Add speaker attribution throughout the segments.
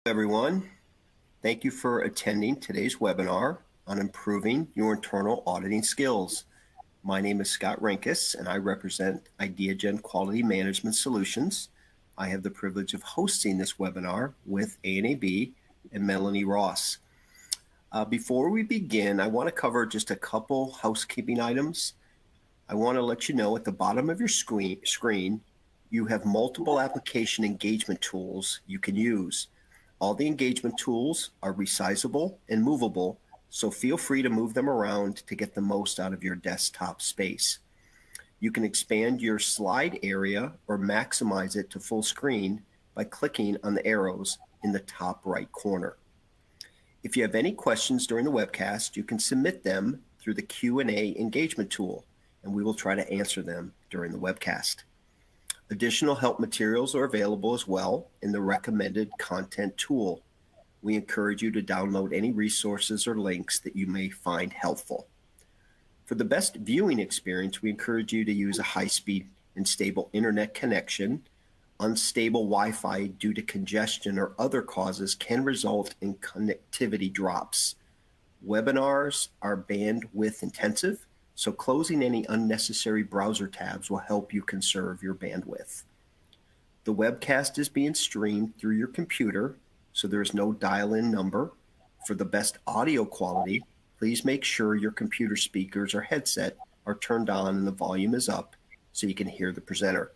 Speaker 1: Everyone. Thank you for attending today's webinar on improving your internal auditing skills. My name is Scott Renkus, and I represent IdeaGen Quality Management Solutions. I have the privilege of hosting this webinar with ANAB and Melanie Ross. Before we begin, I want to cover just a couple housekeeping items. I want to let you know at the bottom of your screen, you have multiple application engagement tools you can use. All the engagement tools are resizable and movable, so feel free to move them around to get the most out of your desktop space. You can expand your slide area or maximize it to full screen by clicking on the arrows in the top right corner. If you have any questions during the webcast, you can submit them through the Q&A engagement tool, and we will try to answer them during the webcast. Additional help materials are available as well in the recommended content tool. We encourage you to download any resources or links that you may find helpful. For the best viewing experience, we encourage you to use a high-speed and stable internet connection. Unstable Wi-Fi due to congestion or other causes can result in connectivity drops. Webinars are bandwidth intensive, so closing any unnecessary browser tabs will help you conserve your bandwidth. The webcast is being streamed through your computer, so there is no dial-in number. For the best audio quality, please make sure your computer speakers or headset are turned on and the volume is up so you can hear the presenter.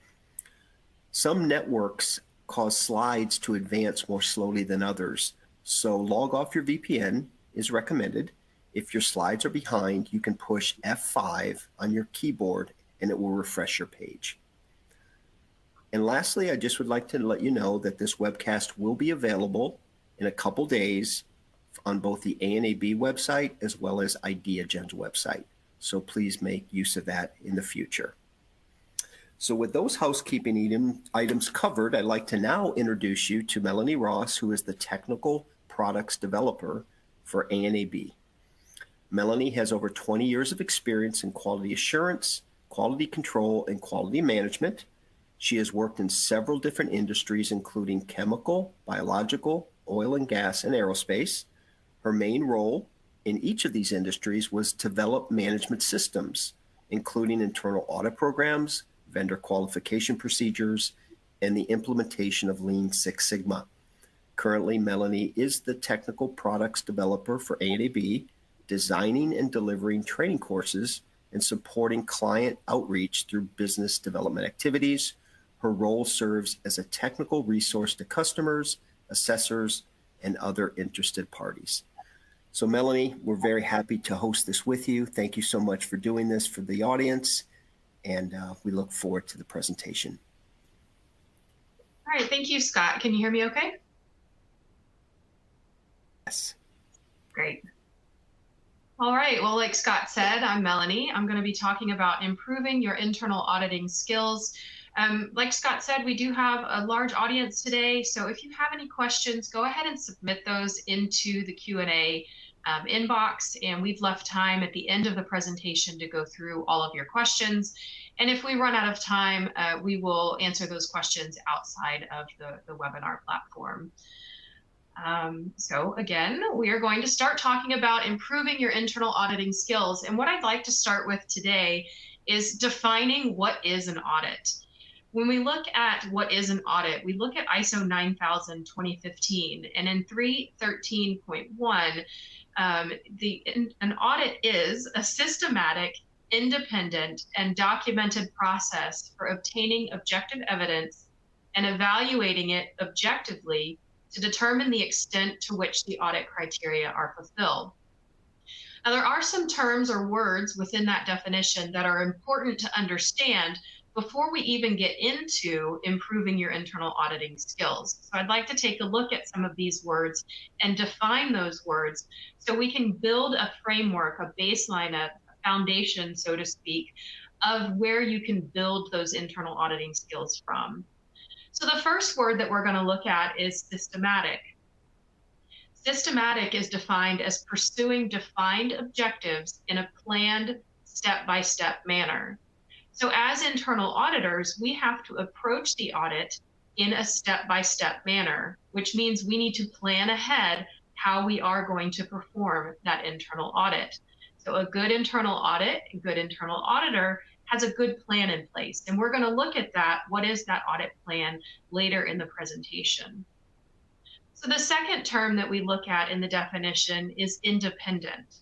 Speaker 1: Some networks cause slides to advance more slowly than others, so log off your VPN is recommended. If your slides are behind, you can push F5 on your keyboard and it will refresh your page. And lastly, I just would like to let you know that this webcast will be available in a couple days on both the ANAB website as well as IdeaGen's website. So please make use of that in the future. So with those housekeeping items covered, I'd like to now introduce you to Melanie Ross, who is the Technical Products Developer for ANAB. Melanie has over 20 years of experience in quality assurance, quality control, and quality management. She has worked in several different industries, including chemical, biological, oil and gas, and aerospace. Her main role in each of these industries was to develop management systems, including internal audit programs, vendor qualification procedures, and the implementation of Lean Six Sigma. Currently, Melanie is the Technical Products Developer for ANAB, designing and delivering training courses and supporting client outreach through business development activities. Her role serves as a technical resource to customers, assessors, and other interested parties. So Melanie, we're very happy to host this with you. Thank you so much for doing this for the audience, and we look forward to the presentation.
Speaker 2: All right, thank you, Scott. Can you hear me okay?
Speaker 1: Yes.
Speaker 2: Great. All right, well, like Scott said, I'm Melanie. I'm going to be talking about improving your internal auditing skills. Like Scott said, we do have a large audience today, so if you have any questions, go ahead and submit those into the Q&A inbox, and we've left time at the end of the presentation to go through all of your questions. And if we run out of time, we will answer those questions outside of the webinar platform. So again, we are going to start talking about improving your internal auditing skills. And what I'd like to start with today is defining what is an audit. When we look at what is an audit, we look at ISO 9000 2015, and in 313.1, an audit is a systematic, independent, and documented process for obtaining objective evidence and evaluating it objectively to determine the extent to which the audit criteria are fulfilled. Now, there are some terms or words within that definition that are important to understand before we even get into improving your internal auditing skills. So I'd like to take a look at some of these words and define those words so we can build a framework, a baseline, a foundation, so to speak, of where you can build those internal auditing skills from. So the first word that we're going to look at is systematic. Systematic is defined as pursuing defined objectives in a planned, step-by-step manner. So as internal auditors, we have to approach the audit in a step-by-step manner, which means we need to plan ahead how we are going to perform that internal audit. So a good internal audit, a good internal auditor has a good plan in place. And we're going to look at that. What is that audit plan later in the presentation? So the second term that we look at in the definition is independent.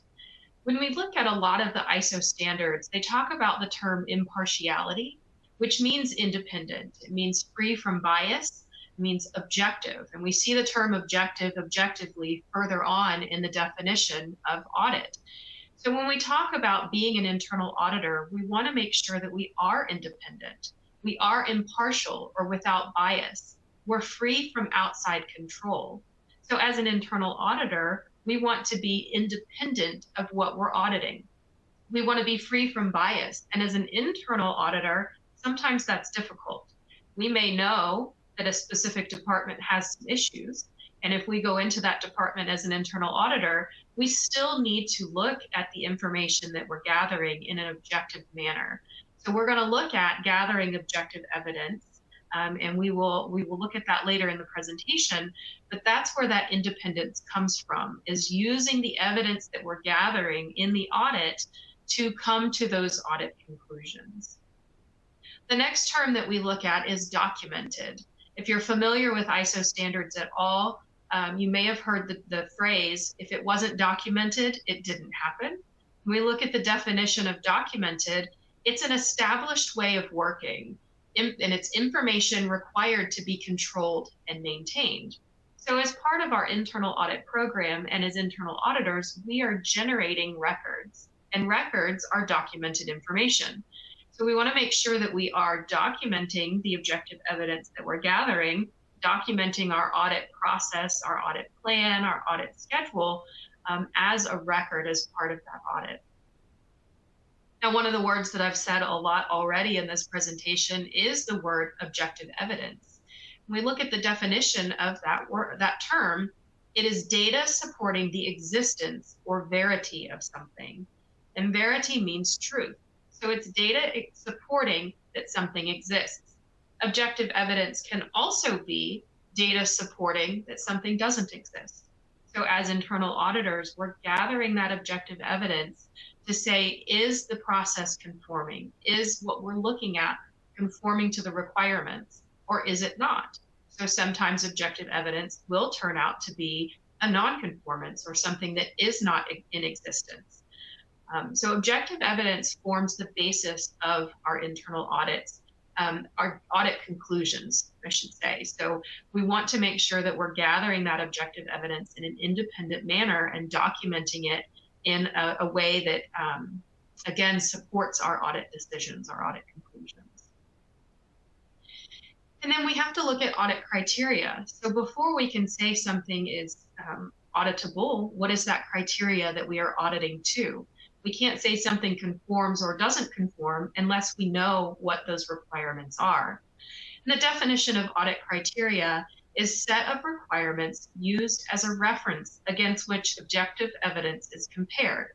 Speaker 2: When we look at a lot of the ISO standards, they talk about the term impartiality, which means independent. It means free from bias, it means objective. And we see the term objective objectively further on in the definition of audit. So when we talk about being an internal auditor, we want to make sure that we are independent, we are impartial or without bias, we're free from outside control. So as an internal auditor, we want to be independent of what we're auditing. We want to be free from bias. And as an internal auditor, sometimes that's difficult. We may know that a specific department has some issues. And if we go into that department as an internal auditor, we still need to look at the information that we're gathering in an objective manner. So we're going to look at gathering objective evidence. And we will look at that later in the presentation, but that's where that independence comes from, is using the evidence that we're gathering in the audit to come to those audit conclusions. The next term that we look at is documented. If you're familiar with ISO standards at all, you may have heard the phrase, if it wasn't documented, it didn't happen. When we look at the definition of documented, it's an established way of working, and it's information required to be controlled and maintained. So as part of our internal audit program and as internal auditors, we are generating records, and records are documented information. So we want to make sure that we are documenting the objective evidence that we're gathering, documenting our audit process, our audit plan, our audit schedule as a record as part of that audit. Now, one of the words that I've said a lot already in this presentation is the word objective evidence. When we look at the definition of that term, it is data supporting the existence or verity of something. And verity means truth. So it's data supporting that something exists. Objective evidence can also be data supporting that something doesn't exist. So as internal auditors, we're gathering that objective evidence to say, is the process conforming? Is what we're looking at conforming to the requirements, or is it not? So sometimes objective evidence will turn out to be a non-conformance or something that is not in existence. So objective evidence forms the basis of our internal audits, our audit conclusions, I should say. So we want to make sure that we're gathering that objective evidence in an independent manner and documenting it in a way that, again, supports our audit decisions, our audit conclusions. And then we have to look at audit criteria. So before we can say something is auditable, what is that criteria that we are auditing to? We can't say something conforms or doesn't conform unless we know what those requirements are. And the definition of audit criteria is set of requirements used as a reference against which objective evidence is compared.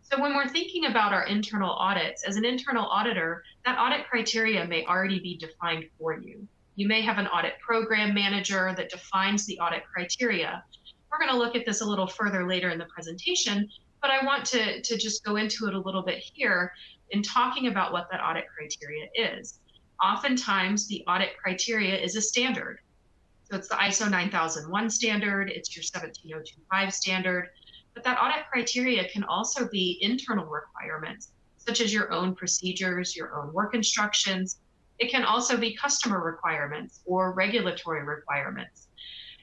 Speaker 2: So when we're thinking about our internal audits, as an internal auditor, that audit criteria may already be defined for you. You may have an audit program manager that defines the audit criteria. We're going to look at this a little further later in the presentation, but I want to just go into it a little bit here in talking about what that audit criteria is. Oftentimes, the audit criteria is a standard. So it's the ISO 9001 standard, it's your 17025 standard, but that audit criteria can also be internal requirements, such as your own procedures, your own work instructions. It can also be customer requirements or regulatory requirements.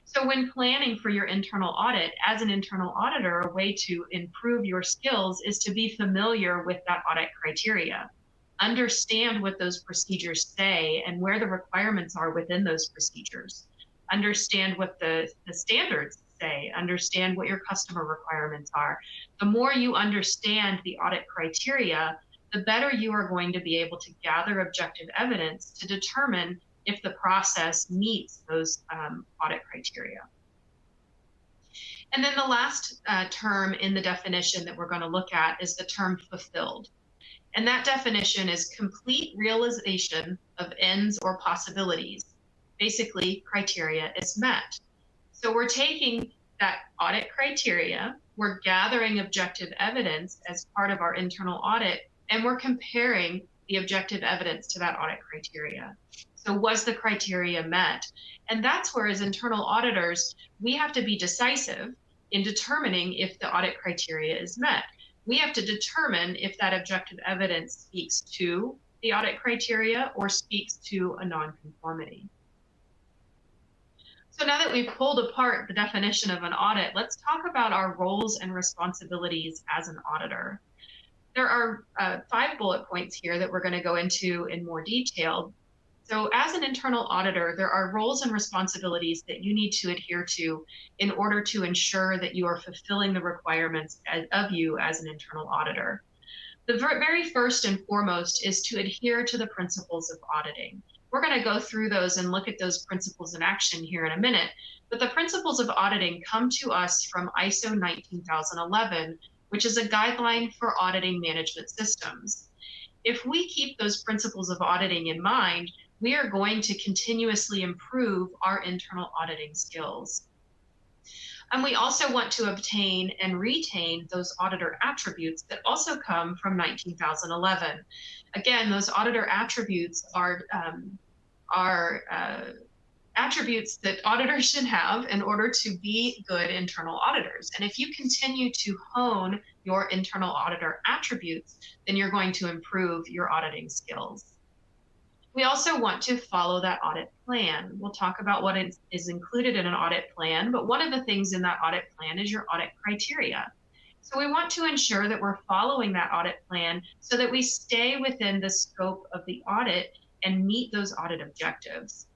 Speaker 2: So when planning for your internal audit, as an internal auditor, a way to improve your skills is to be familiar with that audit criteria. Understand what those procedures say and where the requirements are within those procedures. Understand what the standards say, understand what your customer requirements are. The more you understand the audit criteria, the better you are going to be able to gather objective evidence to determine if the process meets those audit criteria. And then the last term in the definition that we're going to look at is the term fulfilled. And that definition is complete realization of ends or possibilities. basically criteria is met. So we're taking that audit criteria, we're gathering objective evidence as part of our internal audit, and we're comparing the objective evidence to that audit criteria. So was the criteria met? And that's where, as internal auditors, we have to be decisive in determining if the audit criteria is met. We have to determine if that objective evidence speaks to the audit criteria or speaks to a nonconformity. So now that we've pulled apart the definition of an audit, let's talk about our roles and responsibilities as an auditor. There are 5 bullet points here that we're going to go into in more detail. So as an internal auditor, there are roles and responsibilities that you need to adhere to in order to ensure that you are fulfilling the requirements of you as an internal auditor. The very first and foremost is to adhere to the principles of auditing. We're going to go through those and look at those principles in action here in a minute, but the principles of auditing come to us from ISO 19011, which is a guideline for auditing management systems. If we keep those principles of auditing in mind, we are going to continuously improve our internal auditing skills. And we also want to obtain and retain those auditor attributes that also come from 19011. Again, those auditor attributes are attributes that auditors should have in order to be good internal auditors. And if you continue to hone your internal auditor attributes, then you're going to improve your auditing skills. We also want to follow that audit plan. We'll talk about what is included in an audit plan, but one of the things in that audit plan is your audit criteria. So we want to ensure that we're following that audit plan so that we stay within the scope of the audit and meet those audit objectives.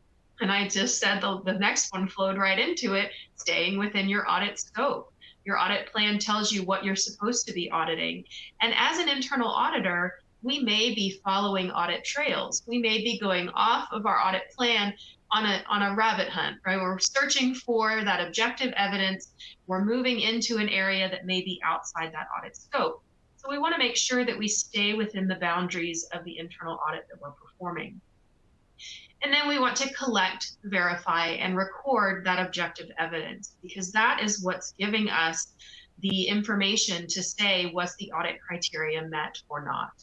Speaker 2: And I just said the next one flowed right into it, staying within your audit scope. Your audit plan tells you what you're supposed to be auditing. And as an internal auditor, we may be following audit trails. We may be going off of our audit plan on a rabbit hunt, right? We're searching for that objective evidence. We're moving into an area that may be outside that audit scope. So we want to make sure that we stay within the boundaries of the internal audit that we're performing. And then we want to collect, verify, and record that objective evidence, because that is what's giving us the information to say, was the audit criteria met or not?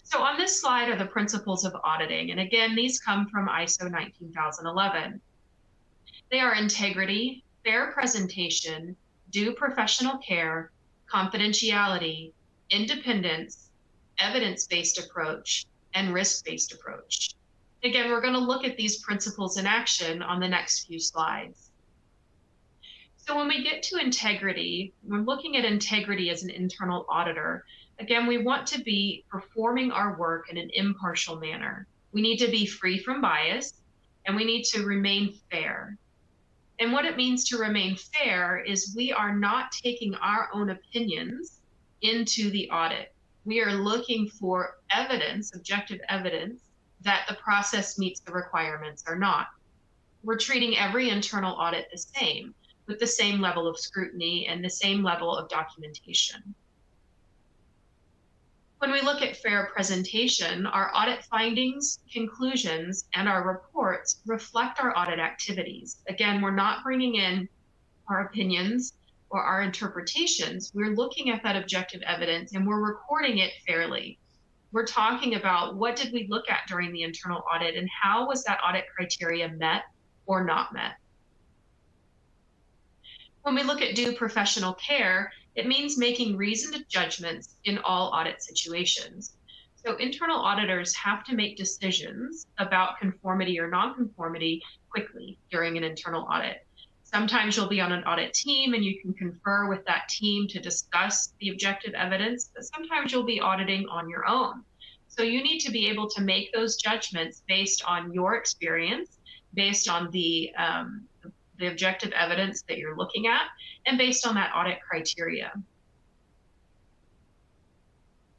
Speaker 2: So on this slide are the principles of auditing. And again, these come from ISO 19011. They are integrity, fair presentation, due professional care, confidentiality, independence, evidence-based approach, and risk-based approach. Again, we're going to look at these principles in action on the next few slides. So when we get to integrity, we're looking at integrity as an internal auditor. Again, we want to be performing our work in an impartial manner. We need to be free from bias, and we need to remain fair. And what it means to remain fair is we are not taking our own opinions into the audit. We are looking for evidence, objective evidence, that the process meets the requirements or not. We're treating every internal audit the same, with the same level of scrutiny and the same level of documentation. When we look at fair presentation, our audit findings, conclusions, and our reports reflect our audit activities. Again, we're not bringing in our opinions or our interpretations. We're looking at that objective evidence and we're recording it fairly. We're talking about what did we look at during the internal audit and how was that audit criteria met or not met. When we look at due professional care, it means making reasoned judgments in all audit situations. So internal auditors have to make decisions about conformity or nonconformity quickly during an internal audit. Sometimes you'll be on an audit team and you can confer with that team to discuss the objective evidence, but sometimes you'll be auditing on your own. So you need to be able to make those judgments based on your experience, based on the objective evidence that you're looking at, and based on that audit criteria.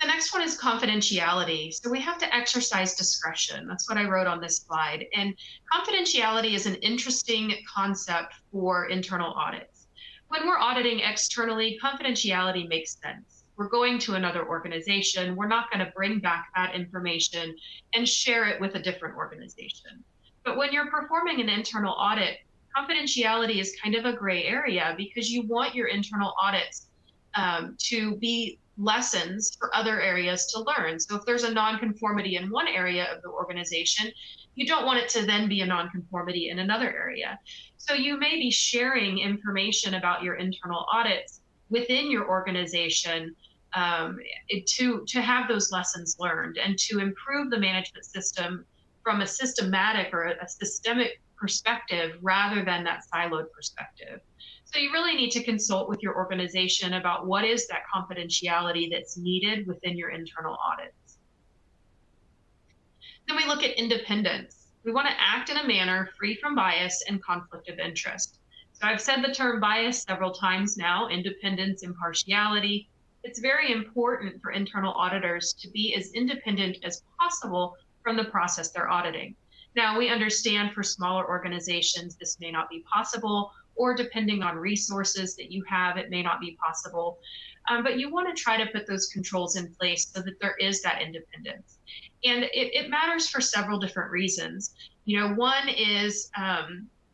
Speaker 2: The next one is confidentiality. So we have to exercise discretion. That's what I wrote on this slide. And confidentiality is an interesting concept for internal audits. When we're auditing externally, confidentiality makes sense. We're going to another organization. We're not going to bring back that information and share it with a different organization. But when you're performing an internal audit, confidentiality is kind of a gray area because you want your internal audits to be lessons for other areas to learn. So if there's a nonconformity in one area of the organization, you don't want it to then be a nonconformity in another area. So you may be sharing information about your internal audits within your organization to have those lessons learned and to improve the management system from a systematic or a systemic perspective rather than that siloed perspective. So you really need to consult with your organization about what is that confidentiality that's needed within your internal audits. Then we look at independence. We want to act in a manner free from bias and conflict of interest. So I've said the term bias several times now, independence, impartiality. It's very important for internal auditors to be as independent as possible from the process they're auditing. Now, we understand for smaller organizations, this may not be possible, or depending on resources that you have, it may not be possible. But you want to try to put those controls in place so that there is that independence. And it matters for several different reasons. You know, one is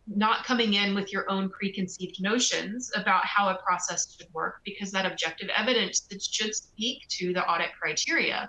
Speaker 2: not coming in with your own preconceived notions about how a process should work, because that objective evidence that should speak to the audit criteria.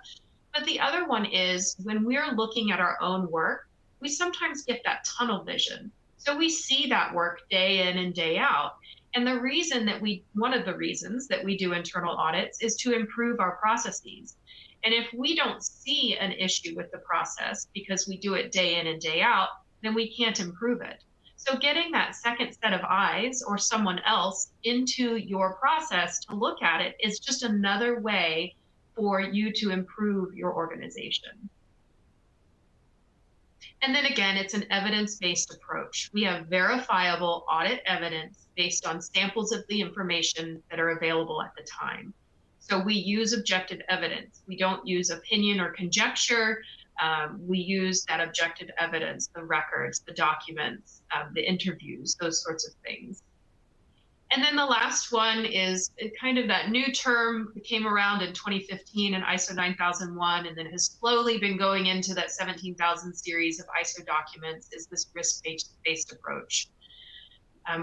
Speaker 2: But the other one is when we're looking at our own work, we sometimes get that tunnel vision. So we see that work day in and day out. And one of the reasons that we do internal audits is to improve our processes. And if we don't see an issue with the process because we do it day in and day out, then we can't improve it. So getting that second set of eyes or someone else into your process to look at it is just another way for you to improve your organization. And then again, it's an evidence-based approach. We have verifiable audit evidence based on samples of the information that are available at the time. So we use objective evidence. We don't use opinion or conjecture. We use that objective evidence, the records, the documents, the interviews, those sorts of things. And then the last one is kind of that new term that came around in 2015 in ISO 9001 and then has slowly been going into that 17,000 series of ISO documents, is this risk-based approach.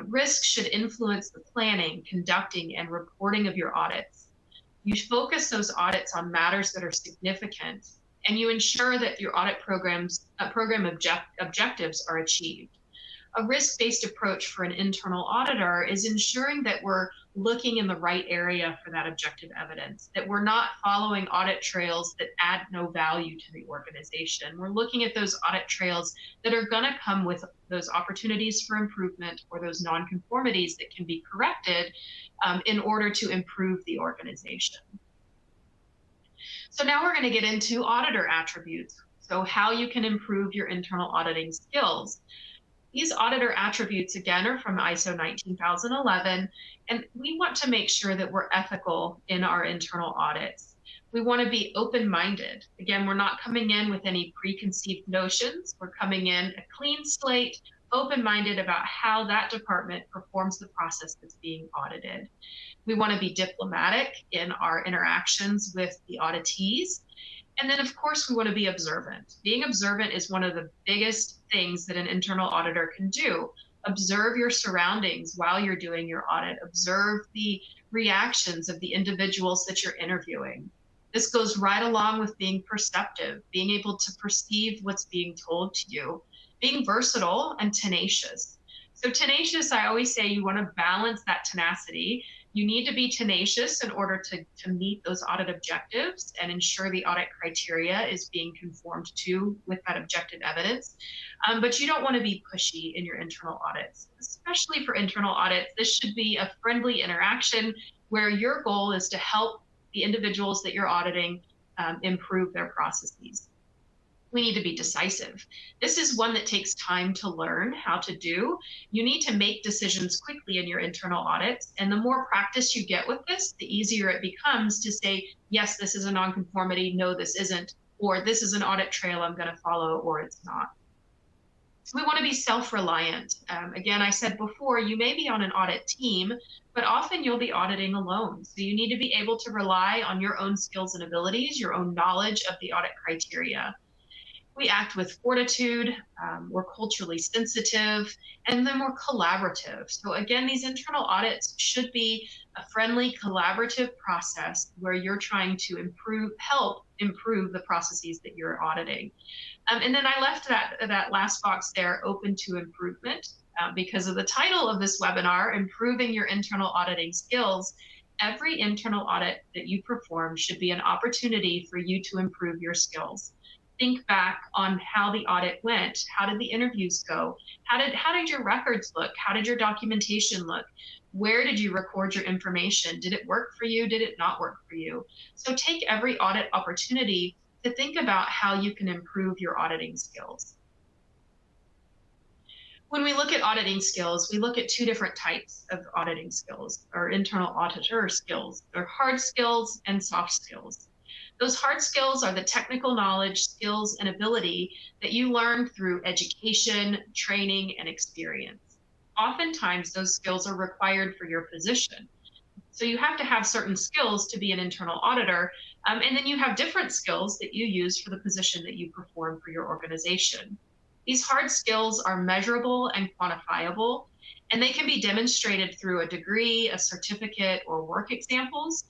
Speaker 2: Risk should influence the planning, conducting, and reporting of your audits. You focus those audits on matters that are significant, and you ensure that your audit program objectives are achieved. A risk-based approach for an internal auditor is ensuring that we're looking in the right area for that objective evidence, that we're not following audit trails that add no value to the organization. We're looking at those audit trails that are going to come with those opportunities for improvement or those nonconformities that can be corrected in order to improve the organization. So now we're going to get into auditor attributes, so how you can improve your internal auditing skills. These auditor attributes, again, are from ISO 19011, and we want to make sure that we're ethical in our internal audits. We want to be open-minded. Again, we're not coming in with any preconceived notions. We're coming in a clean slate, open-minded about how that department performs the process that's being audited. We want to be diplomatic in our interactions with the auditees. And then, of course, we want to be observant. Being observant is one of the biggest things that an internal auditor can do. Observe your surroundings while you're doing your audit. Observe the reactions of the individuals that you're interviewing. This goes right along with being perceptive, being able to perceive what's being told to you, being versatile and tenacious. So tenacious, I always say you want to balance that tenacity. You need to be tenacious in order to meet those audit objectives and ensure the audit criteria is being conformed to with that objective evidence. But you don't want to be pushy in your internal audits, especially for internal audits. This should be a friendly interaction where your goal is to help the individuals that you're auditing improve their processes. We need to be decisive. This is one that takes time to learn how to do. You need to make decisions quickly in your internal audits. And the more practice you get with this, the easier it becomes to say, yes, this is a nonconformity, no, this isn't, or this is an audit trail I'm going to follow, or it's not. We want to be self-reliant. Again, I said before, you may be on an audit team, but often you'll be auditing alone. So you need to be able to rely on your own skills and abilities, your own knowledge of the audit criteria. We act with fortitude, we're culturally sensitive, and then we're collaborative. So again, these internal audits should be a friendly, collaborative process where you're trying to help improve the processes that you're auditing. And then I left that last box there open to improvement because of the title of this webinar, Improving Your Internal Auditing Skills. Every internal audit that you perform should be an opportunity for you to improve your skills. Think back on how the audit went. How did the interviews go? How did your records look? How did your documentation look? Where did you record your information? Did it work for you? Did it not work for you? So take every audit opportunity to think about how you can improve your auditing skills. When we look at auditing skills, we look at two different types of auditing skills, or internal auditor skills. They're hard skills and soft skills. Those hard skills are the technical knowledge, skills, and ability that you learn through education, training, and experience. Oftentimes, those skills are required for your position. So you have to have certain skills to be an internal auditor, and then you have different skills that you use for the position that you perform for your organization. These hard skills are measurable and quantifiable, and they can be demonstrated through a degree, a certificate, or work examples.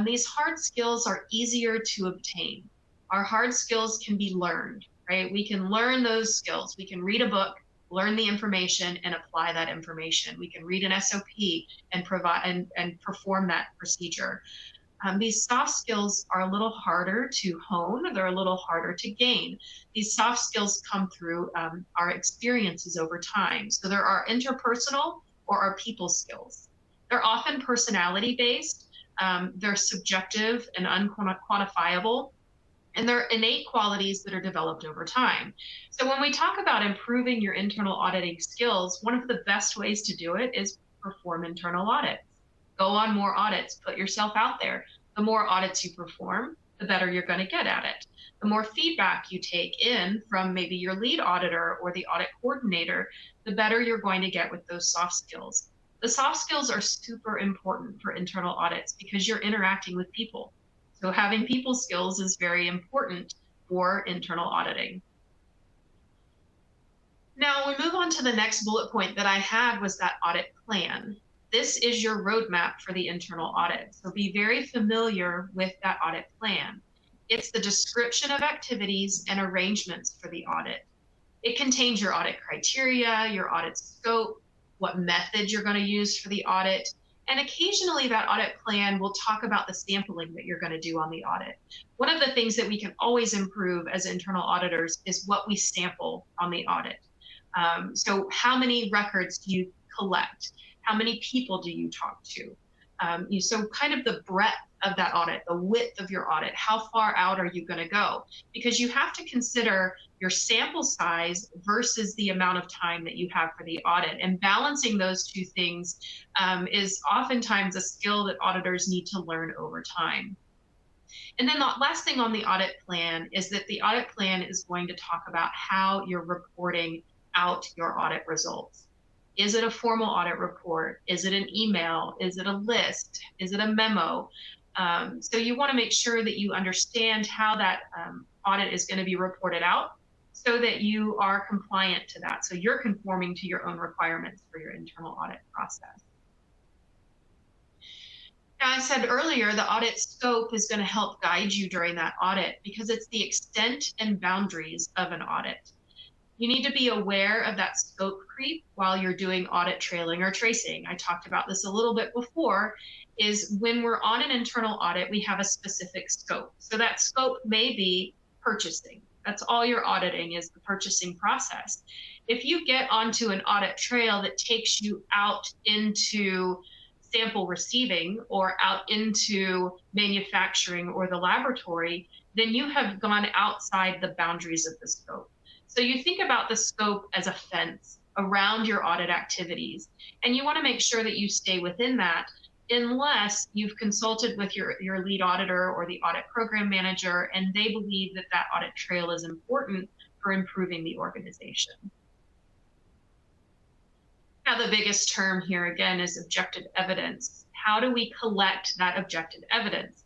Speaker 2: These hard skills are easier to obtain. Our hard skills can be learned, right? We can learn those skills. We can read a book, learn the information, and apply that information. We can read an SOP and provide and perform that procedure. These soft skills are a little harder to hone. They're a little harder to gain. These soft skills come through our experiences over time. So there are interpersonal or our people skills. They're often personality based. They're subjective and unquantifiable, and they're innate qualities that are developed over time. So when we talk about improving your internal auditing skills, one of the best ways to do it is perform internal audits. Go on more audits, put yourself out there. The more audits you perform, the better you're going to get at it. The more feedback you take in from maybe your lead auditor or the audit coordinator, the better you're going to get with those soft skills. The soft skills are super important for internal audits because you're interacting with people. So having people skills is very important for internal auditing. Now we move on to the next bullet point that I had was that audit plan. This is your roadmap for the internal audit. So be very familiar with that audit plan. It's the description of activities and arrangements for the audit. It contains your audit criteria, your audit scope, what method you're going to use for the audit. And occasionally that audit plan will talk about the sampling that you're going to do on the audit. One of the things that we can always improve as internal auditors is what we sample on the audit. So how many records do you collect? How many people do you talk to? So kind of the breadth of that audit, the width of your audit, how far out are you going to go? Because you have to consider your sample size versus the amount of time that you have for the audit. And balancing those two things is oftentimes a skill that auditors need to learn over time. And then the last thing on the audit plan is that the audit plan is going to talk about how you're reporting out your audit results. Is it a formal audit report? Is it an email? Is it a list? Is it a memo? So you want to make sure that you understand how that audit is going to be reported out so that you are compliant to that. So you're conforming to your own requirements for your internal audit process. Now, I said earlier, the audit scope is going to help guide you during that audit because it's the extent and boundaries of an audit. You need to be aware of that scope creep while you're doing audit trailing or tracing. I talked about this a little bit before, is when we're on an internal audit, we have a specific scope. So that scope may be purchasing. That's all you're auditing is the purchasing process. If you get onto an audit trail that takes you out into sample receiving or out into manufacturing or the laboratory, then you have gone outside the boundaries of the scope. So you think about the scope as a fence around your audit activities, and you want to make sure that you stay within that unless you've consulted with your lead auditor or the audit program manager, and they believe that that audit trail is important for improving the organization. Now, the biggest term here again is objective evidence. How do we collect that objective evidence?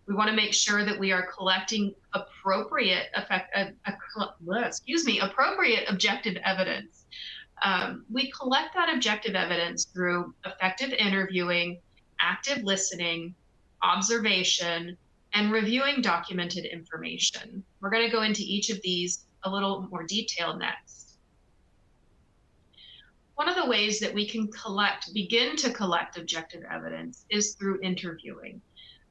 Speaker 2: We want to make sure that we are collecting appropriate appropriate objective evidence. We collect that objective evidence through effective interviewing, active listening, observation, and reviewing documented information. We're going to go into each of these a little more detail next. One of the ways that we can begin to collect objective evidence is through interviewing.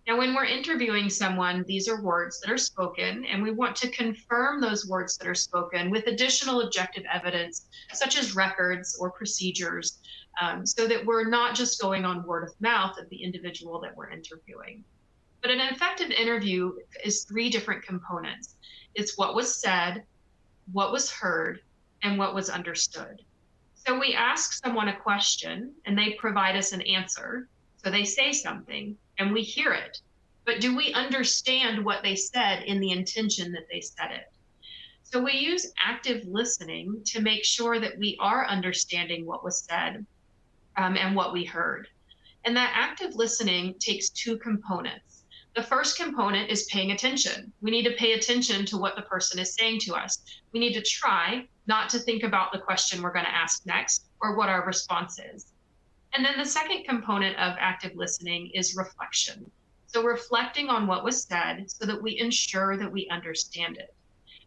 Speaker 2: Now, when we're interviewing someone, these are words that are spoken, and we want to confirm those words that are spoken with additional objective evidence, such as records or procedures, so that we're not just going on word of mouth of the individual that we're interviewing. But an effective interview is three different components. It's what was said, what was heard, and what was understood. So we ask someone a question, and they provide us an answer. So they say something, and we hear it. But do we understand what they said in the intention that they said it? So we use active listening to make sure that we are understanding what was said and what we heard. And that active listening takes two components. The first component is paying attention. We need to pay attention to what the person is saying to us. We need to try not to think about the question we're going to ask next or what our response is. And then the second component of active listening is reflection. So reflecting on what was said so that we ensure that we understand it.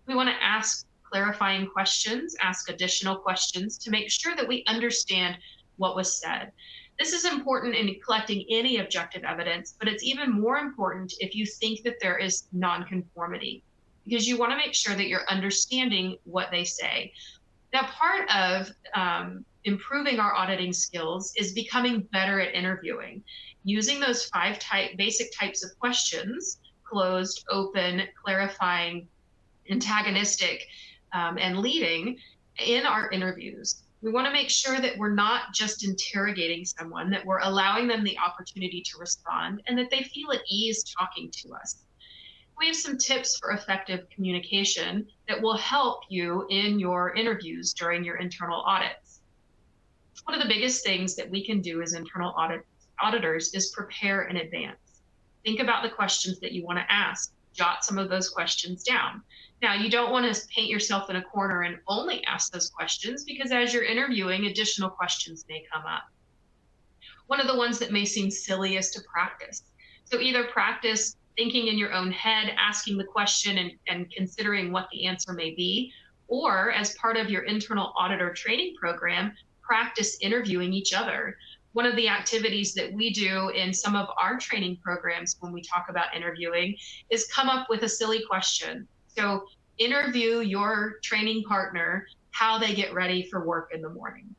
Speaker 2: We want to ask clarifying questions, ask additional questions to make sure that we understand what was said. This is important in collecting any objective evidence, but it's even more important if you think that there is nonconformity, because you want to make sure that you're understanding what they say. Now, part of improving our auditing skills is becoming better at interviewing, using those basic types of questions: closed, open, clarifying, antagonistic, and leading in our interviews. We want to make sure that we're not just interrogating someone, that we're allowing them the opportunity to respond and that they feel at ease talking to us. We have some tips for effective communication that will help you in your interviews during your internal audits. One of the biggest things that we can do as internal auditors is prepare in advance. Think about the questions that you want to ask. Jot some of those questions down. Now, you don't want to paint yourself in a corner and only ask those questions, because as you're interviewing, additional questions may come up. One of the ones that may seem silly is to practice. So either practice thinking in your own head, asking the question and considering what the answer may be, or as part of your internal auditor training program, practice interviewing each other. One of the activities that we do in some of our training programs when we talk about interviewing is come up with a silly question. So interview your training partner how they get ready for work in the morning.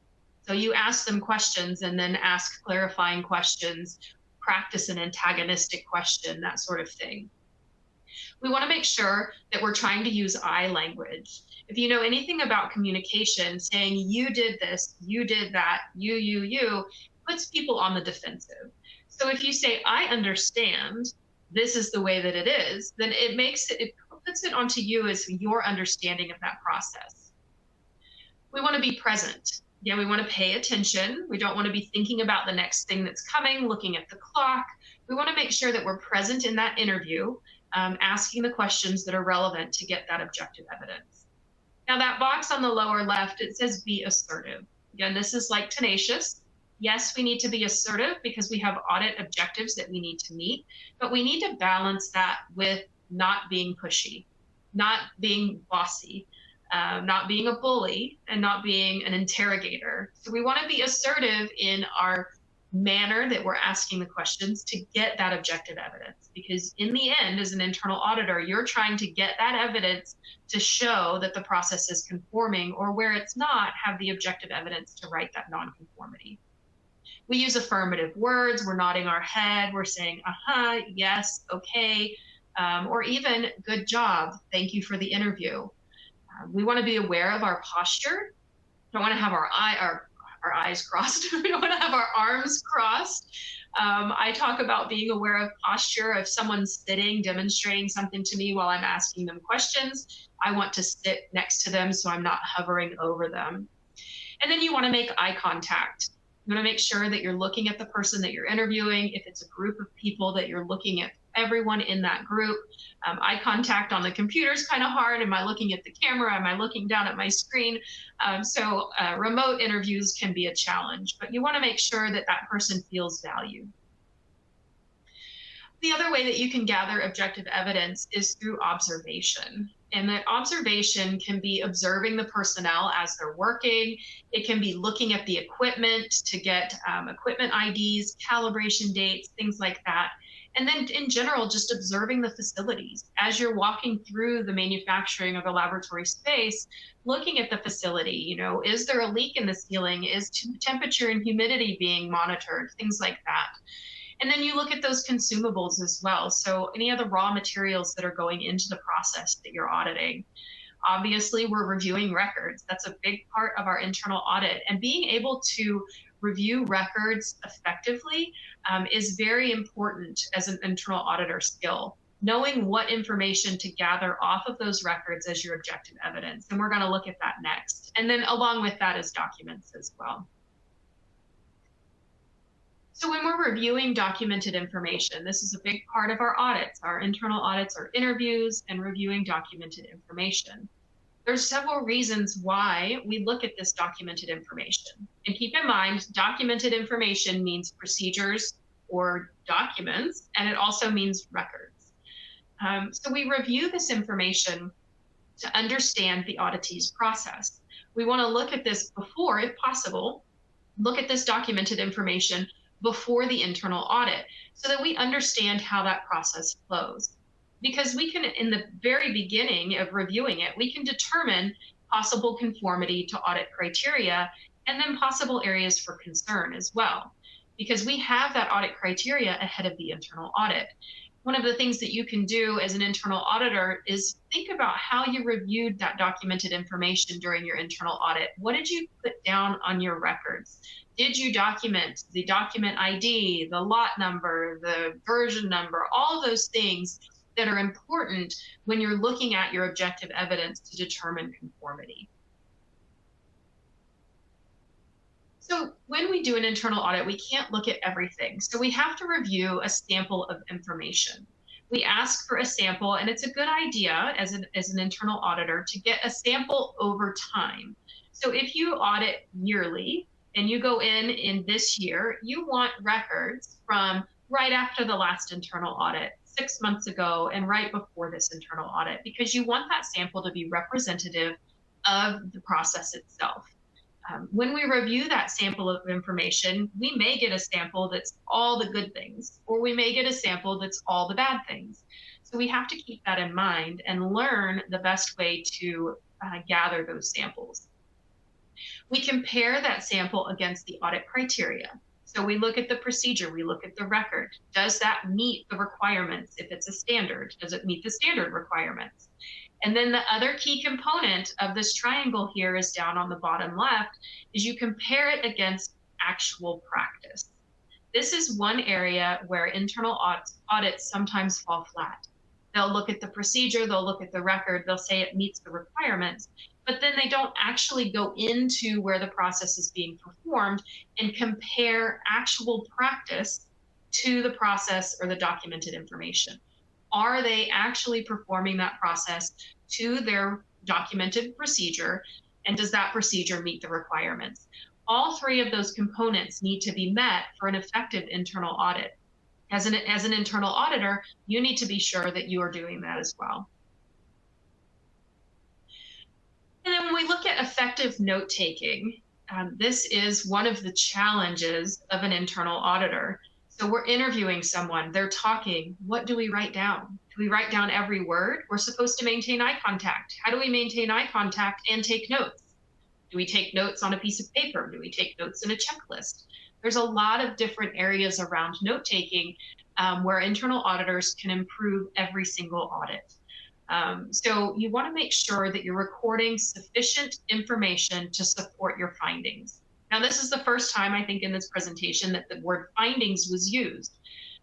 Speaker 2: So you ask them questions and then ask clarifying questions, practice an antagonistic question, that sort of thing. We want to make sure that we're trying to use I language. If you know anything about communication, saying you did this, you did that, you, puts people on the defensive. So if you say, I understand, this is the way that it is, then it puts it onto you as your understanding of that process. We want to be present. Yeah, we want to pay attention. We don't want to be thinking about the next thing that's coming, looking at the clock. We want to make sure that we're present in that interview, asking the questions that are relevant to get that objective evidence. Now, that box on the lower left, it says be assertive. Again, this is like tenacious. Yes, we need to be assertive because we have audit objectives that we need to meet, but we need to balance that with not being pushy, not being bossy, not being a bully, and not being an interrogator. So we want to be assertive in our manner that we're asking the questions to get that objective evidence, because in the end, as an internal auditor, you're trying to get that evidence to show that the process is conforming, or where it's not, have the objective evidence to write that nonconformity. We use affirmative words. We're nodding our head. We're saying, yes, okay, or even good job. Thank you for the interview. We want to be aware of our posture. Don't want to have our eyes crossed. We don't want to have our arms crossed. I talk about being aware of posture. If someone's sitting, demonstrating something to me while I'm asking them questions, I want to sit next to them so I'm not hovering over them. And then you want to make eye contact. You want to make sure that you're looking at the person that you're interviewing. If it's a group of people, that you're looking at everyone in that group. Eye contact on the computer is kind of hard. Am I looking at the camera? Am I looking down at my screen? Remote interviews can be a challenge, but you want to make sure that that person feels valued. The other way that you can gather objective evidence is through observation. And that observation can be observing the personnel as they're working. It can be looking at the equipment to get equipment IDs, calibration dates, things like that. And then in general, just observing the facilities. As you're walking through the manufacturing of a laboratory space, looking at the facility, is there a leak in the ceiling? Is temperature and humidity being monitored? Things like that. And then you look at those consumables as well. So any of the raw materials that are going into the process that you're auditing. Obviously, we're reviewing records. That's a big part of our internal audit. And being able to review records effectively is very important as an internal auditor skill. Knowing what information to gather off of those records as your objective evidence. And we're going to look at that next. And then along with that is documents as well. So when we're reviewing documented information, this is a big part of our audits. Our internal audits are interviews and reviewing documented information. There's several reasons why we look at this documented information. And keep in mind, documented information means procedures or documents, and it also means records. So we review this information to understand the auditee's process. We want to look at this before, if possible, look at this documented information before the internal audit so that we understand how that process flows. Because we can, in the very beginning of reviewing it, we can determine possible conformity to audit criteria and then possible areas for concern as well. Because we have that audit criteria ahead of the internal audit. One of the things that you can do as an internal auditor is think about how you reviewed that documented information during your internal audit. What did you put down on your records? Did you document the document ID, the lot number, the version number, all of those things that are important when you're looking at your objective evidence to determine conformity? So when we do an internal audit, we can't look at everything. So we have to review a sample of information. We ask for a sample, and it's a good idea as an internal auditor to get a sample over time. So if you audit yearly and you go in this year, you want records from right after the last internal audit, 6 months ago, and right before this internal audit, because you want that sample to be representative of the process itself. When we review that sample of information, we may get a sample that's all the good things, or we may get a sample that's all the bad things. So we have to keep that in mind and learn the best way to gather those samples. We compare that sample against the audit criteria. So we look at the procedure, we look at the record. Does that meet the requirements? If it's a standard, does it meet the standard requirements? And then the other key component of this triangle here is down on the bottom left, is you compare it against actual practice. This is one area where internal audits sometimes fall flat. They'll look at the procedure, they'll look at the record, they'll say it meets the requirements, but then they don't actually go into where the process is being performed and compare actual practice to the process or the documented information. Are they actually performing that process to their documented procedure? And does that procedure meet the requirements? All three of those components need to be met for an effective internal audit. As an internal auditor, you need to be sure that you are doing that as well. And then when we look at effective note-taking, this is one of the challenges of an internal auditor. So we're interviewing someone, they're talking, what do we write down? Do we write down every word? We're supposed to maintain eye contact. How do we maintain eye contact and take notes? Do we take notes on a piece of paper? Do we take notes in a checklist? There's a lot of different areas around note-taking where internal auditors can improve every single audit. So you want to make sure that you're recording sufficient information to support your findings. Now, this is the first time, I think, in this presentation that the word findings was used.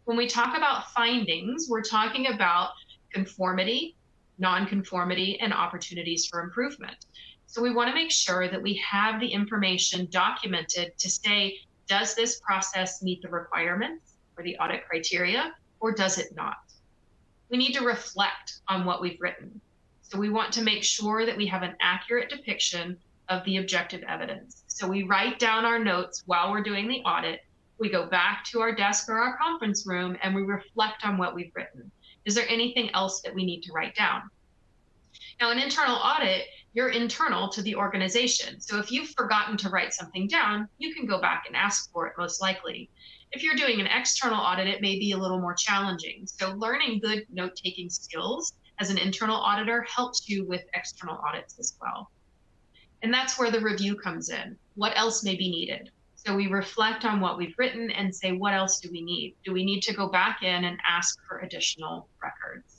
Speaker 2: When we talk about findings, we're talking about conformity, nonconformity, and opportunities for improvement. So we want to make sure that we have the information documented to say, does this process meet the requirements or the audit criteria, or does it not? We need to reflect on what we've written. So we want to make sure that we have an accurate depiction of the objective evidence. So we write down our notes while we're doing the audit. We go back to our desk or our conference room and we reflect on what we've written. Is there anything else that we need to write down? Now, an internal audit, you're internal to the organization. So if you've forgotten to write something down, you can go back and ask for it most likely. If you're doing an external audit, it may be a little more challenging. So learning good note-taking skills as an internal auditor helps you with external audits as well. And that's where the review comes in. What else may be needed? So we reflect on what we've written and say, what else do we need? Do we need to go back in and ask for additional records?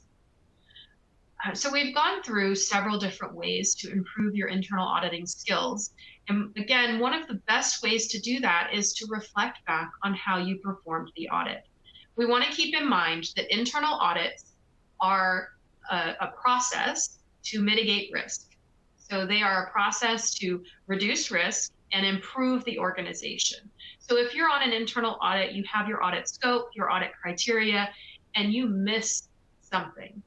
Speaker 2: So we've gone through several different ways to improve your internal auditing skills. And again, one of the best ways to do that is to reflect back on how you performed the audit. We want to keep in mind that internal audits are a process to mitigate risk. So they are a process to reduce risk and improve the organization. So if you're on an internal audit, you have your audit scope, your audit criteria, and you miss something.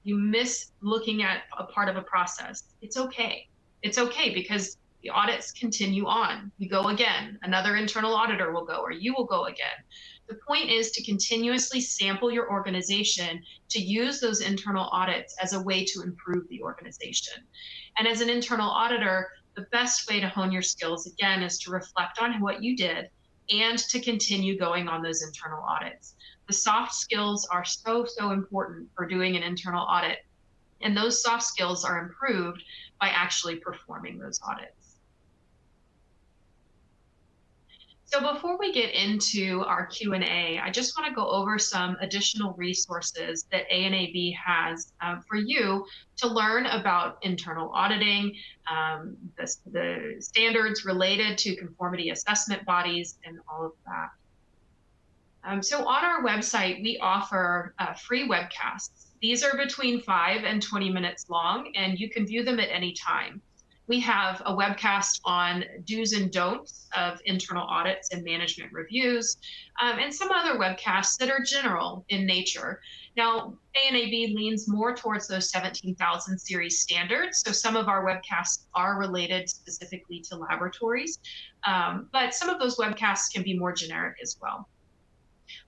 Speaker 2: You miss looking at a part of a process. It's okay. It's okay because the audits continue on. You go again, another internal auditor will go, or you will go again. The point is to continuously sample your organization to use those internal audits as a way to improve the organization. And as an internal auditor, the best way to hone your skills, again, is to reflect on what you did and to continue going on those internal audits. The soft skills are so, so important for doing an internal audit. And those soft skills are improved by actually performing those audits. So before we get into our Q&A, I just want to go over some additional resources that ANAB has for you to learn about internal auditing, the standards related to conformity assessment bodies, and all of that. So on our website, we offer free webcasts. These are between 5 and 20 minutes long, and you can view them at any time. We have a webcast on do's and don'ts of internal audits and management reviews, and some other webcasts that are general in nature. Now, ANAB leans more towards those 17,000 series standards, so some of our webcasts are related specifically to laboratories, but some of those webcasts can be more generic as well.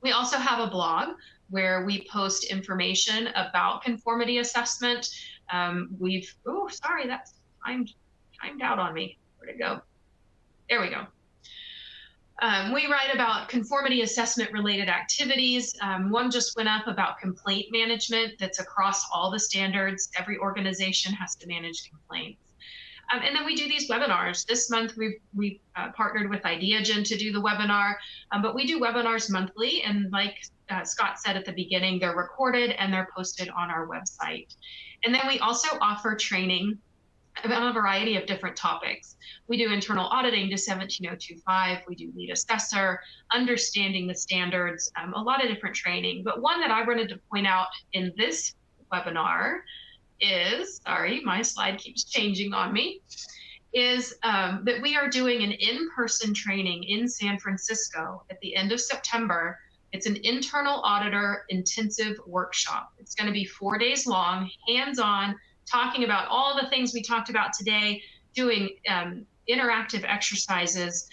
Speaker 2: We also have a blog where we post information about conformity assessment. Sorry, that's timed out on me. Where'd it go? There we go. We write about conformity assessment related activities. One just went up about complaint management that's across all the standards. Every organization has to manage complaints. And then we do these webinars. This month we've partnered with Ideagen to do the webinar, but we do webinars monthly. And like Scott said at the beginning, they're recorded and they're posted on our website. And then we also offer training about a variety of different topics. We do internal auditing to 17025. We do lead assessor, understanding the standards, a lot of different training. But one that I wanted to point out in this webinar is, sorry, my slide keeps changing on me, is that we are doing an in-person training in San Francisco at the end of September. It's an internal auditor intensive workshop. It's going to be 4 days long, hands-on, talking about all the things we talked about today, doing interactive exercises.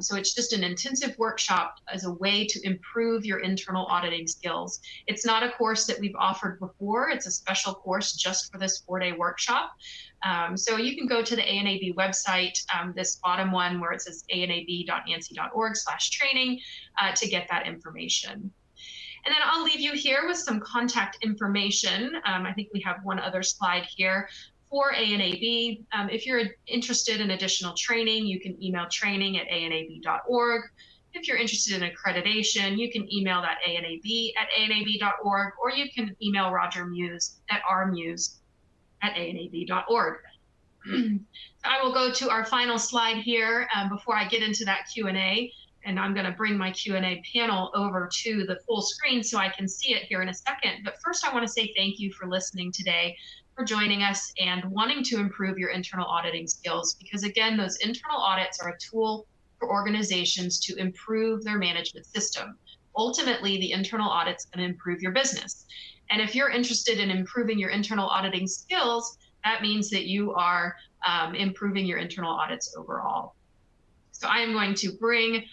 Speaker 2: So it's just an intensive workshop as a way to improve your internal auditing skills. It's not a course that we've offered before. It's a special course just for this 4-day workshop. So you can go to the ANAB website, this bottom one where it says anab.ansi.org/training to get that information. And then I'll leave you here with some contact information. I think we have one other slide here for ANAB. If you're interested in additional training, you can email training@anab.org. If you're interested in accreditation, you can email that anab@anab.org, or you can email Roger Muse at rmuse@anab.org. I will go to our final slide here before I get into that Q&A. And I'm going to bring my Q&A panel over to the full screen so I can see it here in a second. But first, I want to say thank you for listening today for joining us and wanting to improve your internal auditing skills, because again, those internal audits are a tool for organizations to improve their management system. Ultimately, the internal audit's going to improve your business. And if you're interested in improving your internal auditing skills, that means that you are improving your internal audits overall. So I am going to bring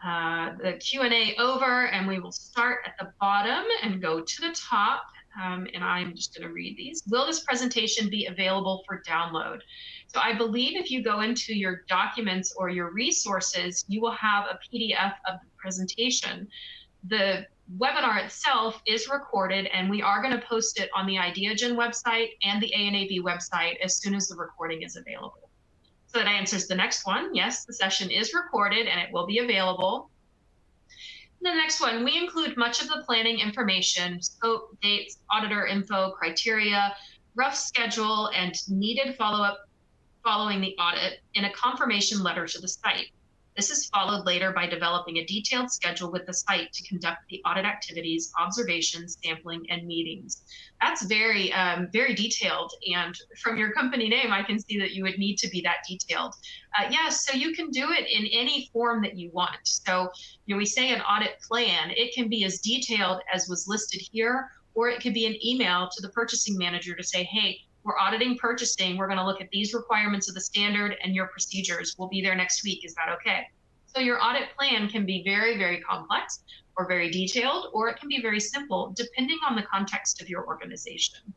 Speaker 2: the Q&A over, and we will start at the bottom and go to the top. And I'm just going to read these. Will this presentation be available for download? So I believe if you go into your documents or your resources, you will have a PDF of the presentation. The webinar itself is recorded, and we are going to post it on the IdeaGen website and the ANAB website as soon as the recording is available. So that answers the next one. Yes, the session is recorded and it will be available. The next one, we include much of the planning information, scope, dates, auditor info, criteria, rough schedule, and needed follow-up following the audit in a confirmation letter to the site. This is followed later by developing a detailed schedule with the site to conduct the audit activities, observations, sampling, and meetings. That's very, very detailed. And from your company name, I can see that you would need to be that detailed. Yes, so you can do it in any form that you want. So, we say an audit plan, it can be as detailed as was listed here, or it could be an email to the purchasing manager to say, hey, we're auditing purchasing. We're going to look at these requirements of the standard and your procedures. We'll be there next week. Is that okay? So your audit plan can be very, very complex or very detailed, or it can be very simple, depending on the context of your organization.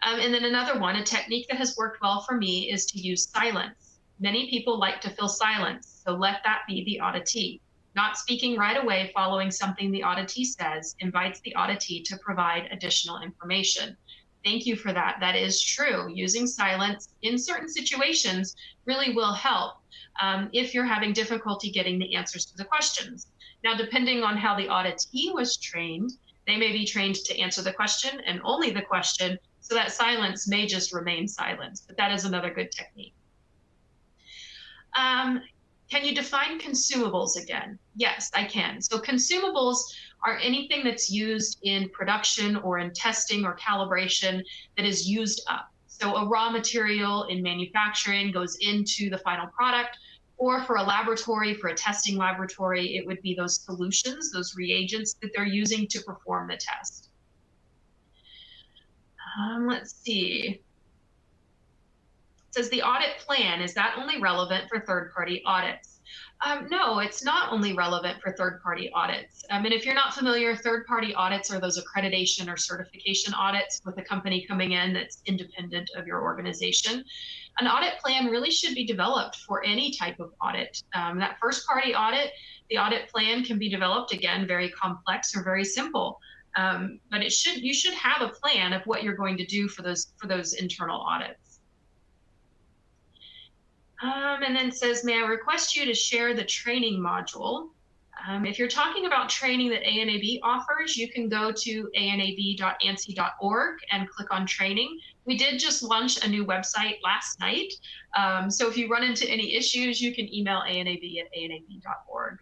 Speaker 2: And then another one, a technique that has worked well for me is to use silence. Many people like to fill silence, so let that be the auditee. Not speaking right away following something the auditee says invites the auditee to provide additional information. Thank you for that. That is true. Using silence in certain situations really will help if you're having difficulty getting the answers to the questions. Now, depending on how the auditee was trained, they may be trained to answer the question and only the question, so that silence may just remain silence, but that is another good technique. Can you define consumables again? Yes, I can. So consumables are anything that's used in production or in testing or calibration that is used up. So a raw material in manufacturing goes into the final product, or for a laboratory, for a testing laboratory, it would be those solutions, those reagents that they're using to perform the test. Let's see. It says the audit plan, is that only relevant for third-party audits? No, it's not only relevant for third-party audits. And if you're not familiar, third-party audits are those accreditation or certification audits with a company coming in that's independent of your organization. An audit plan really should be developed for any type of audit. That first-party audit, the audit plan can be developed, again, very complex or very simple. But you should have a plan of what you're going to do for those internal audits. And then it says, may I request you to share the training module? If you're talking about training that ANAB offers, you can go to anab.ansi.org and click on training. We did just launch a new website last night. So if you run into any issues, you can email anab@anab.org.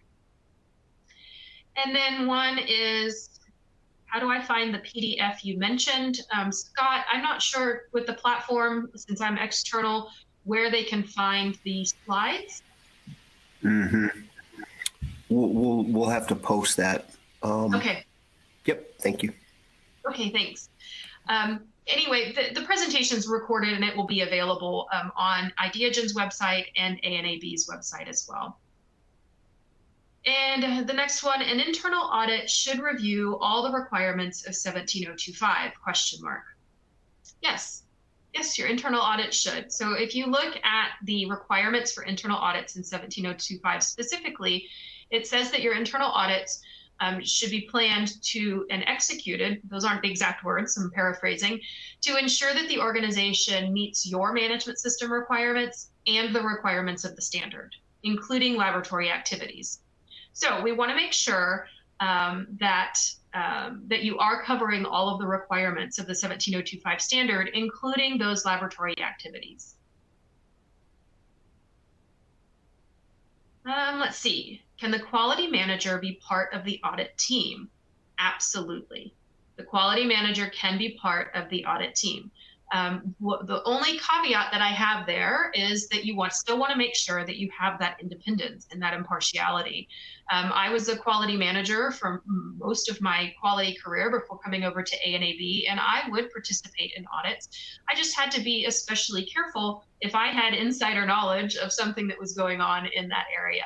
Speaker 2: And then one is, how do I find the PDF you mentioned? Scott, I'm not sure with the platform, since I'm external, where they can find the slides.
Speaker 1: Mm-hmm. We'll have to post that.
Speaker 2: Okay.
Speaker 1: Yep. Thank you.
Speaker 2: Okay. Thanks. Anyway, the presentation is recorded and it will be available on IdeaGen's website and ANAB's website as well. And the next one, an internal audit should review all the requirements of 17025, question mark. Yes. Yes, your internal audit should. So if you look at the requirements for internal audits in 17025 specifically, it says that your internal audits should be planned to and executed, those aren't the exact words, I'm paraphrasing, to ensure that the organization meets your management system requirements and the requirements of the standard, including laboratory activities. So we want to make sure that you are covering all of the requirements of the 17025 standard, including those laboratory activities. Let's see. Can the quality manager be part of the audit team? Absolutely. The quality manager can be part of the audit team. The only caveat that I have there is that you still want to make sure that you have that independence and that impartiality. I was a quality manager for most of my quality career before coming over to ANAB, and I would participate in audits. I just had to be especially careful if I had insider knowledge of something that was going on in that area.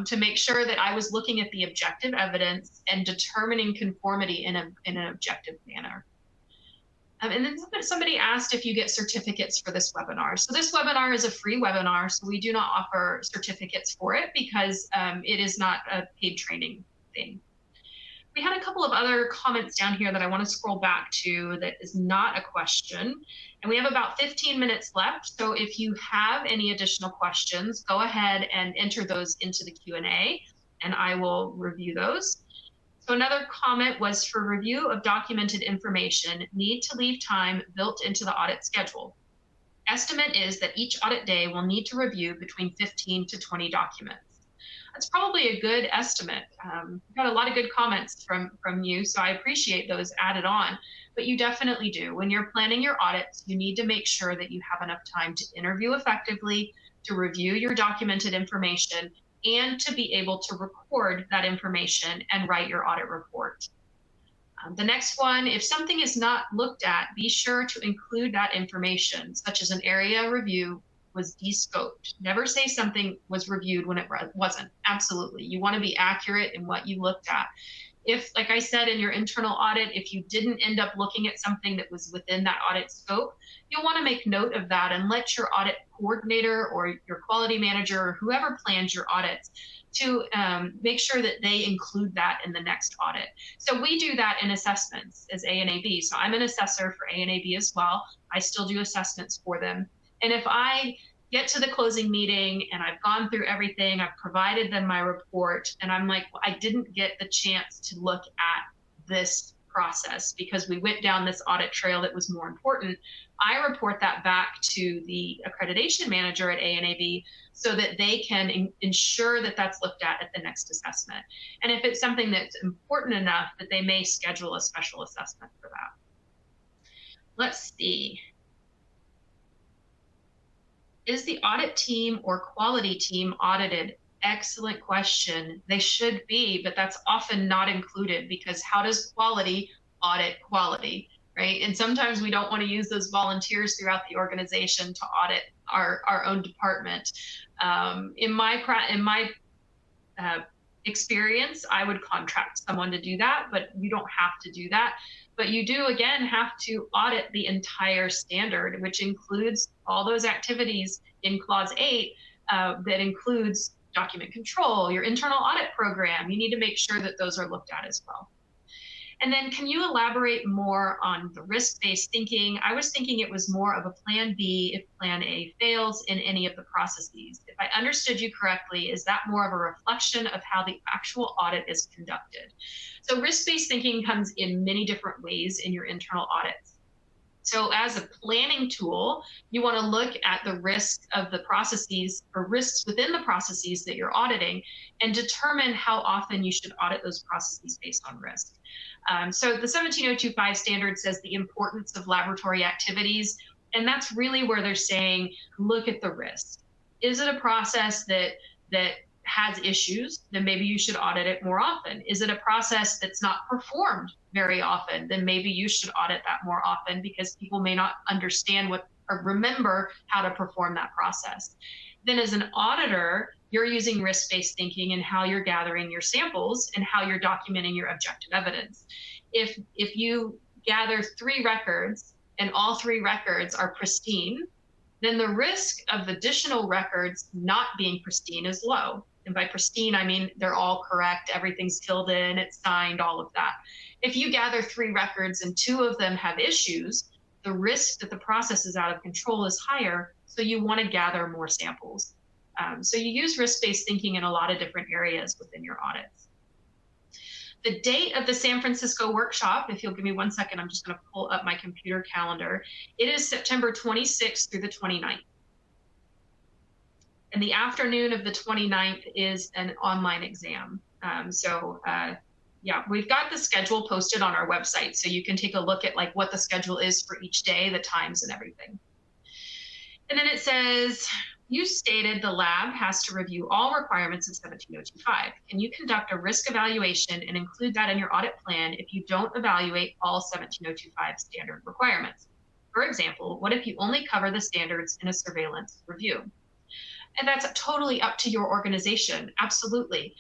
Speaker 2: To make sure that I was looking at the objective evidence and determining conformity in an objective manner. And then somebody asked if you get certificates for this webinar. So this webinar is a free webinar, so we do not offer certificates for it because it is not a paid training thing. We had a couple of other comments down here that I want to scroll back to that is not a question. And we have about 15 minutes left. So if you have any additional questions, go ahead and enter those into the Q&A and I will review those. So another comment was, for review of documented information, need to leave time built into the audit schedule. Estimate is that each audit day will need to review between 15 to 20 documents. That's probably a good estimate. Got a lot of good comments from you, so I appreciate those added on. But you definitely do. When you're planning your audits, you need to make sure that you have enough time to interview effectively, to review your documented information, and to be able to record that information and write your audit report. The next one, if something is not looked at, be sure to include that information, such as an area review was de-scoped. Never say something was reviewed when it wasn't. Absolutely. You want to be accurate in what you looked at. If, like I said, in your internal audit, if you didn't end up looking at something that was within that audit scope, you'll want to make note of that and let your audit coordinator or your quality manager or whoever plans your audits to make sure that they include that in the next audit. So we do that in assessments as ANAB. So I'm an assessor for ANAB as well. I still do assessments for them. And if I get to the closing meeting and I've gone through everything, I've provided them my report, and I'm like, well, I didn't get the chance to look at this process because we went down this audit trail that was more important, I report that back to the accreditation manager at ANAB so that they can ensure that that's looked at the next assessment. And if it's something that's important enough, that they may schedule a special assessment for that. Let's see. Is the audit team or quality team audited? Excellent question. They should be, but that's often not included because how does quality audit quality, right? And sometimes we don't want to use those volunteers throughout the organization to audit our own department. In my experience, I would contract someone to do that, but you don't have to do that. But you do, again, have to audit the entire standard, which includes all those activities in Clause 8 that includes document control, your internal audit program. You need to make sure that those are looked at as well. And then can you elaborate more on the risk-based thinking? I was thinking it was more of a plan B if plan A fails in any of the processes. If I understood you correctly, is that more of a reflection of how the actual audit is conducted? So risk-based thinking comes in many different ways in your internal audits. So as a planning tool, you want to look at the risk of the processes or risks within the processes that you're auditing and determine how often you should audit those processes based on risk. So the 17025 standard says the importance of laboratory activities, and that's really where they're saying, look at the risk. Is it a process that has issues? Then maybe you should audit it more often. Is it a process that's not performed very often? Then maybe you should audit that more often because people may not understand or remember how to perform that process. Then as an auditor, you're using risk-based thinking in how you're gathering your samples and how you're documenting your objective evidence. If you gather 3 records and all 3 records are pristine, then the risk of additional records not being pristine is low. And by pristine, I mean they're all correct, everything's filled in, it's signed, all of that. If you gather 3 records and 2 of them have issues, the risk that the process is out of control is higher, so you want to gather more samples. So you use risk-based thinking in a lot of different areas within your audits. The date of the San Francisco workshop, if you'll give me 1 second, I'm just going to pull up my computer calendar. It is September 26th through the 29th. And the afternoon of the 29th is an online exam. So Yeah, we've got the schedule posted on our website, so you can take a look at like what the schedule is for each day, the times and everything. And then it says, you stated the lab has to review all requirements of 17025. Can you conduct a risk evaluation and include that in your audit plan if you don't evaluate all 17025 standard requirements? For example, what if you only cover the standards in a surveillance review? And that's totally up to your organization. Absolutely.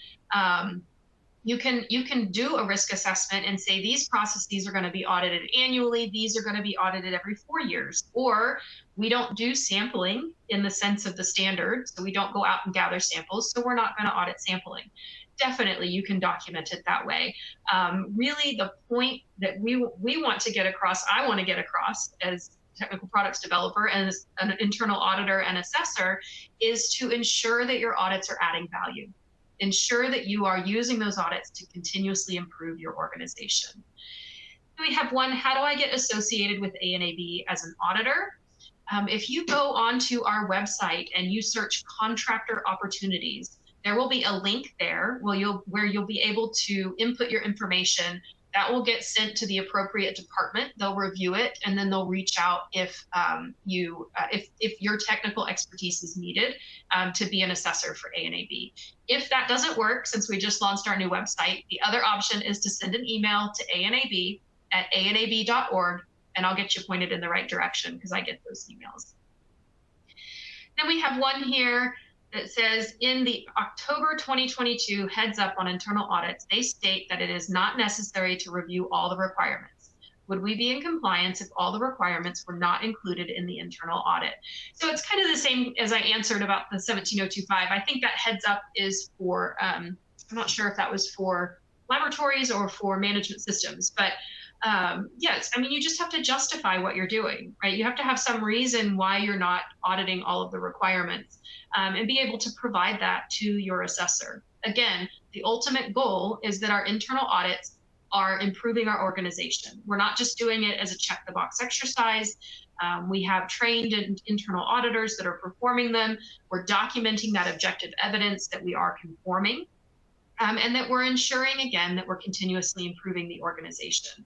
Speaker 2: You can do a risk assessment and say these processes are going to be audited annually, these are going to be audited every 4 years, or we don't do sampling in the sense of the standard, so we don't go out and gather samples, so we're not going to audit sampling. Definitely you can document it that way. Really the point that we want to get across, I want to get across as technical products developer and as an internal auditor and assessor, is to ensure that your audits are adding value. Ensure that you are using those audits to continuously improve your organization. We have one, how do I get associated with ANAB as an auditor? If you go onto our website and you search contractor opportunities, there will be a link there where you'll be able to input your information. That will get sent to the appropriate department. They'll review it, and then they'll reach out if your technical expertise is needed to be an assessor for ANAB. If that doesn't work, since we just launched our new website, the other option is to send an email to anab@anab.org, and I'll get you pointed in the right direction because I get those emails. Then we have one here that says, in the October 2022 heads up on internal audits, they state that it is not necessary to review all the requirements. Would we be in compliance if all the requirements were not included in the internal audit? So it's kind of the same as I answered about the 17025. I think that heads up is for, I'm not sure if that was for laboratories or for management systems, but yes, I mean, you just have to justify what you're doing, right? You have to have some reason why you're not auditing all of the requirements, and be able to provide that to your assessor. Again, the ultimate goal is that our internal audits are improving our organization. We're not just doing it as a check the box exercise. We have trained internal auditors that are performing them. We're documenting that objective evidence that we are conforming. And that we're ensuring, again, that we're continuously improving the organization.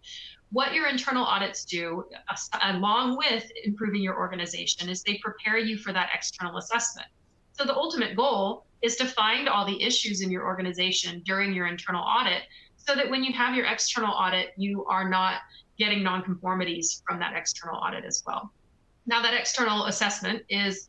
Speaker 2: What your internal audits do, along with improving your organization, is they prepare you for that external assessment. So the ultimate goal is to find all the issues in your organization during your internal audit, so that when you have your external audit, you are not getting nonconformities from that external audit as well. Now, that external assessment is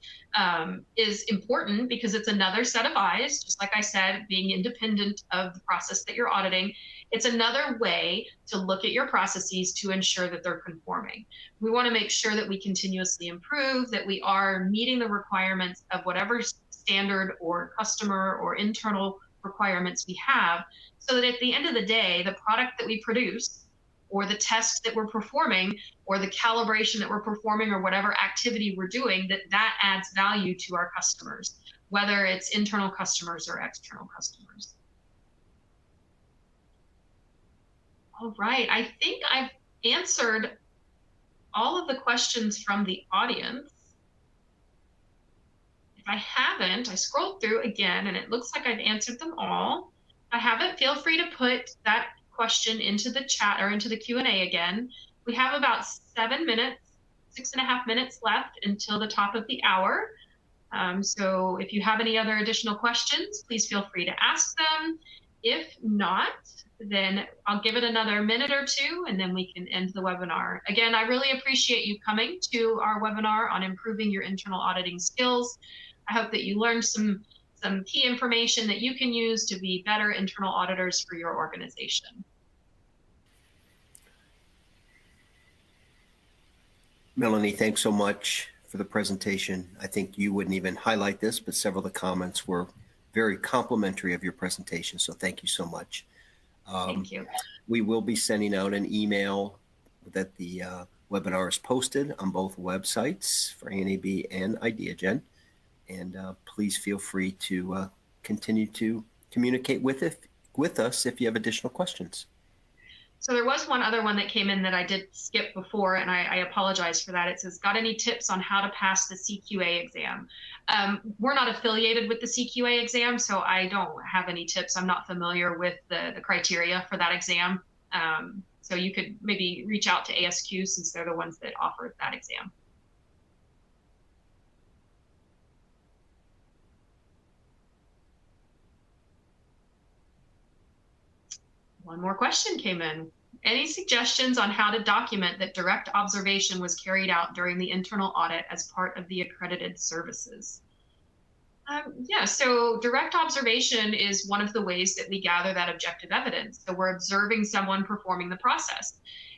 Speaker 2: important because it's another set of eyes, just like I said, being independent of the process that you're auditing. It's another way to look at your processes to ensure that they're conforming. We want to make sure that we continuously improve, that we are meeting the requirements of whatever standard or customer or internal requirements we have, so that at the end of the day, the product that we produce, or the test that we're performing, or the calibration that we're performing, or whatever activity we're doing, that adds value to our customers, whether it's internal customers or external customers. All right, I think I've answered all of the questions from the audience. If I haven't, I scrolled through again, and it looks like I've answered them all. If I haven't, feel free to put that question into the chat or into the Q&A again. We have about 7 minutes, 6.5 minutes left until the top of the hour. So if you have any other additional questions, please feel free to ask them. If not, then I'll give it another minute or two, and then we can end the webinar. Again, I really appreciate you coming to our webinar on improving your internal auditing skills. I hope that you learned some key information that you can use to be better internal auditors for your organization.
Speaker 1: Melanie, thanks so much for the presentation. I think you wouldn't even highlight this, but several of the comments were very complimentary of your presentation. So thank you so much.
Speaker 2: Thank you.
Speaker 1: We will be sending out an email that the webinar is posted on both websites for ANAB and IdeaGen. And please feel free to continue to communicate with us if you have additional questions.
Speaker 2: So there was one other one that came in that I did skip before, and I apologize for that. It says, got any tips on how to pass the CQA exam? We're not affiliated with the CQA exam, so I don't have any tips. I'm not familiar with the criteria for that exam. So you could maybe reach out to ASQ since they're the ones that offer that exam. One more question came in. Any suggestions on how to document that direct observation was carried out during the internal audit as part of the accredited services? Yeah, so direct observation is one of the ways that we gather that objective evidence. So we're observing someone performing the process.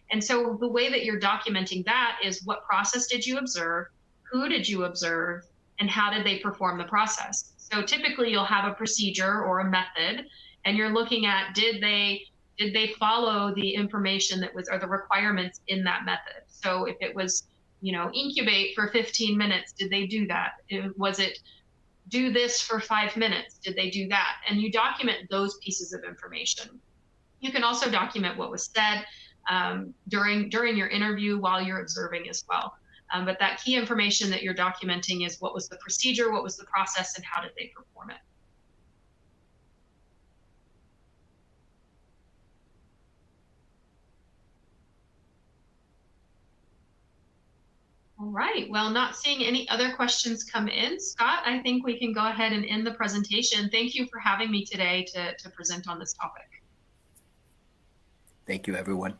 Speaker 2: And so the way that you're documenting that is what process did you observe, who did you observe, and how did they perform the process? So typically you'll have a procedure or a method, and you're looking at did they follow the information that was or the requirements in that method. So if it was, incubate for 15 minutes, did they do that? Was it do this for 5 minutes? Did they do that? And you document those pieces of information. You can also document what was said during your interview while you're observing as well. But that key information that you're documenting is what was the procedure, what was the process, and how did they perform it? All right, well, not seeing any other questions come in, Scott, I think we can go ahead and end the presentation. Thank you for having me today to present on this topic.
Speaker 1: Thank you, everyone.